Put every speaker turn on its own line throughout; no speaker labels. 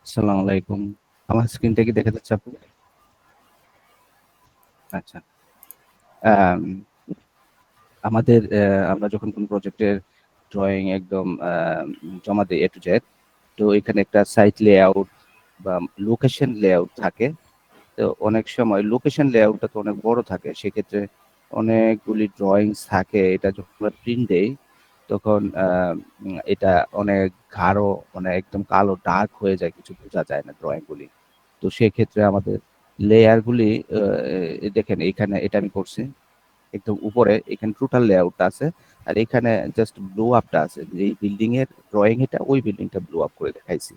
আসসালামু আলাইকুম। আমার স্ক্রিনটা কি দেখা যাচ্ছে আপু? আচ্ছা। আম আমাদের আমরা যখন কোনো প্রজেক্টের ড্রয়িং একদম জমা দেই A to Z, তো এখানে একটা সাইট লেআউট বা লোকেশন লেআউট থাকে। তো অনেক সময় লোকেশন লেআউটটা তো অনেক বড় থাকে। সেক্ষেত্রে অনেকগুলি ড্রয়িংস থাকে। এটা যখন আমরা প্রিন্ট দেই, তখন এটা অনেক গাঢ়, মানে একদম কালো ডার্ক হয়ে যায়, কিছু বোঝা যায় না ড্রয়িংগুলি। তো সেক্ষেত্রে আমাদের লেয়ারগুলি দেখেন এইখানে এটা আমি করছি একদম উপরে, এখানে টোটাল লেআউটটা আছে। আর এখানে জাস্ট ব্লো আপটা আছে, যে এই বিল্ডিং এর ড্রয়িং, এটা ওই বিল্ডিংটা ব্লো আপ করে দেখাইছি।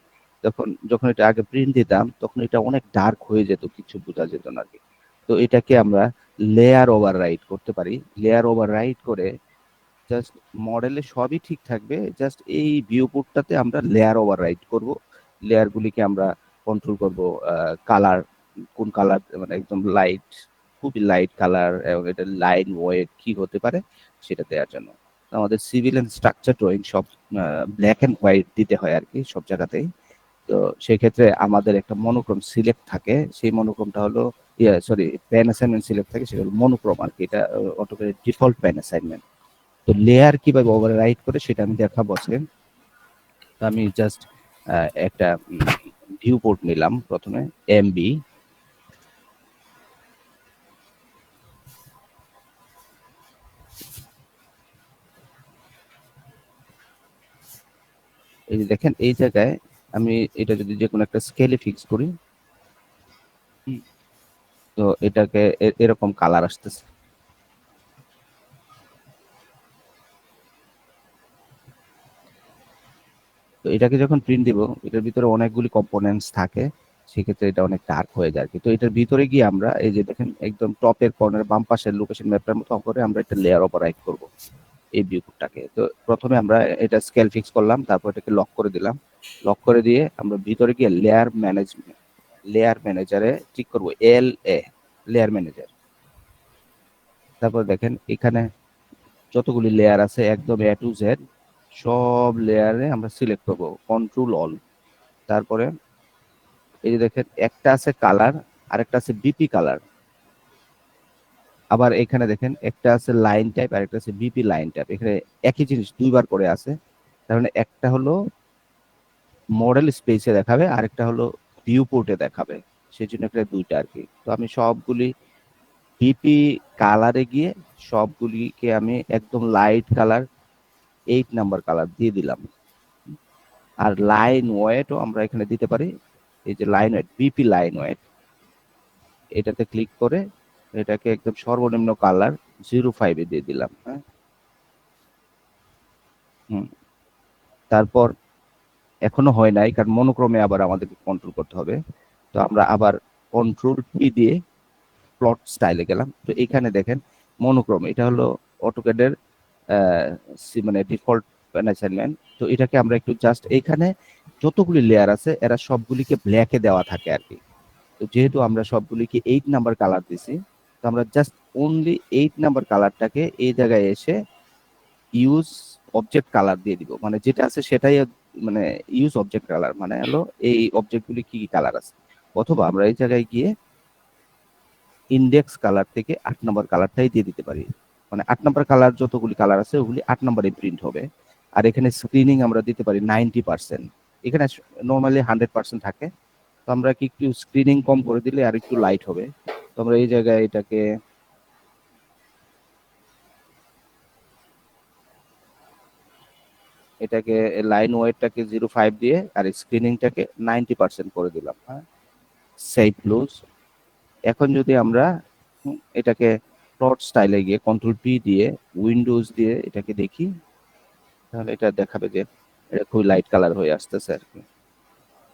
যখন এটা আগে প্রিন্ট দিতাম, তখন এটা অনেক ডার্ক হয়ে যেত, কিছু বোঝা যেত না আর কি। তো এটাকে আমরা লেয়ার ওভার রাইট করতে পারি। লেয়ার ওভার রাইট করে জাস্ট মডেলে সবই ঠিক থাকবে, জাস্ট এই ভিউপোর্টটাতে আমরা লেয়ার ওভার রাইট করব। লেয়ারগুলিকে আমরা কন্ট্রোল করব। কালার, কোন কালার, মানে একদম লাইট, খুবই লাইট কালার, এবং এটা লাইন ওয়েট কি হতে পারে সেটা দেওয়ার জন্য। তো আমাদের সিভিল এন্ড স্ট্রাকচার ড্রয়িং সব ব্ল্যাক এন্ড হোয়াইট দিতে হয় আর কি, সব জায়গাতেই। তো সেক্ষেত্রে আমাদের একটা মনোক্রম সিলেক্ট থাকে, সেই মনোক্রমটা হলো, সরি, প্যান অ্যাসাইনমেন্ট সিলেক্ট থাকে, সেটা হলো মনোক্রম আর কি। এটা অটোক্যাড ডিফল্ট প্যান অ্যাসাইনমেন্ট। তো লেয়ার কিভাবে ওভাররাইট করে সেটা আমি দেখাবো আজকে। তো আমি জাস্ট একটা ভিউ পোর্ট নিলাম প্রথমে, এমবি। এই যে দেখেন এই জায়গায় আমি এটা যদি যে কোনো একটা স্কেলে ফিক্স করি, তো এটাকে এরকম কালার আসতেছে। তো এটাকে যখন প্রিন্ট দিব, এটার ভিতরে অনেকগুলি কম্পোনেন্টস থাকে, সেক্ষেত্রে এটা অনেক ডার্ক হয়ে যায় আর কি। তো এটার ভিতরে গিয়ে আমরা এই যে দেখেন একদম টপের কর্নার বাম পাশের লোকেশন ম্যাপটার মতো করে আমরা একটা লেয়ার ওভাররাইট করব এই ভিউটাকে। তো প্রথমে আমরা এটা স্কেল ফিক্স করলাম, তারপর এটাকে লক করে দিলাম। লক করে দিয়ে আমরা ভিতরে গিয়ে লেয়ার ম্যানেজারে ঠিক করব, LA, লেয়ার ম্যানেজার। তারপর দেখেন এখানে যতগুলি লেয়ার আছে একদম A to Z, সব লেয়ারে আমরা সিলেক্ট করব, কন্ট্রোল অল। তারপরে এই যে দেখেন একটা আছে কালার, আরেকটা আছে বিপি কালার। আবার এখানে দেখেন একটা আছে লাইন টাইপ, আর একটা আছে বিপি লাইন টাইপ। এখানে একই জিনিস দুইবার করে আছে। তার মানে একটা হলো মডেল স্পেসে দেখাবে, আরেকটা হলো ভিউ পোর্টে দেখাবে, সেই জন্য একটা দুইটা আর কি। তো আমি সবগুলি বিপি কালারে গিয়ে সবগুলিকে আমি একদম লাইট কালার, 8 নাম্বার কালার দিয়ে দিলাম। আর লাইন ওয়েটও আমরা এখানে দিতে পারি। এই যে line wait, BP line wait, এটাতে ক্লিক করে এটাকে একদম সর্বনিম্ন কালার 05-এ দিয়ে দিলাম। হ্যাঁ, হুম। তারপর এখনো হয় নাই, কারণ মনোক্রমে আবার আমাদেরকে কন্ট্রোল করতে হবে। তো আমরা আবার কন্ট্রোল পি দিয়ে প্লট স্টাইলে গেলাম। তো এখানে দেখেন মনোক্রম, এটা হলো অটোক্যাডের মানে ডিফল্ট অ্যাসাইনমেন্ট। তো এটাকে আমরা একটু জাস্ট এখানে যতগুলি লেয়ার আছে এরা সবগুলিকে ব্ল্যাকে দেওয়া থাকে আর কি। তো যেহেতু আমরা সবগুলিকে 8 নাম্বার কালার দিছি, তো আমরা জাস্ট অনলি 8 নাম্বার কালারটাকে এই জায়গায় এসে ইউজ অবজেক্ট কালার দিয়ে দিব, মানে যেটা আছে সেটাই, মানে ইউজ অবজেক্ট কালার মানে হলো এই অবজেক্টগুলি কি কি কালার আছে। অথবা আমরা এই জায়গায় গিয়ে ইন্ডেক্স কালার থেকে 8 নাম্বার কালারটাই দিয়ে দিতে পারি। মানে 8 নাম্বার কালার যতগুলি কালার আছে ওগুলি 8 নাম্বারে প্রিন্ট হবে। আর এখানে স্ক্রিনিং আমরা দিতে পারি 90%। এখানে নর্মালি 100% থাকে। তো আমরা কি একটু স্ক্রিনিং কম করে দিলে আর একটু লাইট হবে। তো আমরা এই জায়গায় এটাকে লাইন ওয়েটটাকে 05 দিয়ে আর স্ক্রিনিংটাকে 90% করে দিলাম। হ্যাঁ, সেভ ক্লোজ। এখন যদি আমরা এটাকে প্লট স্টাইলে গিয়ে কন্ট্রোল পি দিয়ে উইন্ডোজ দিয়ে এটাকে দেখি, তাহলে এটা দেখাবে যে এটা খুবই লাইট কালার হয়ে আসতেছে আর কি।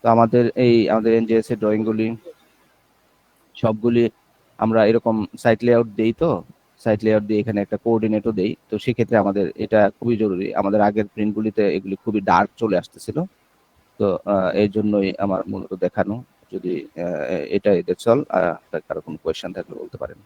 তো আমাদের NGS এর ড্রয়িং গুলি সবগুলি আমরা এরকম সাইট লেআউট দেই। তো সাইট লেআউট দিয়ে এখানে একটা কোঅর্ডিনেটও দেই। তো সেক্ষেত্রে আমাদের এটা খুবই জরুরি। আমাদের আগের প্রিন্টগুলিতে এগুলি খুবই ডার্ক চলে আসতেছিল। তো এই জন্যই আমার মূলত দেখানো। যদি এটাই দ্যাটস অল। কারো কোনো কোয়েশ্চেন থাকলে বলতে পারেন।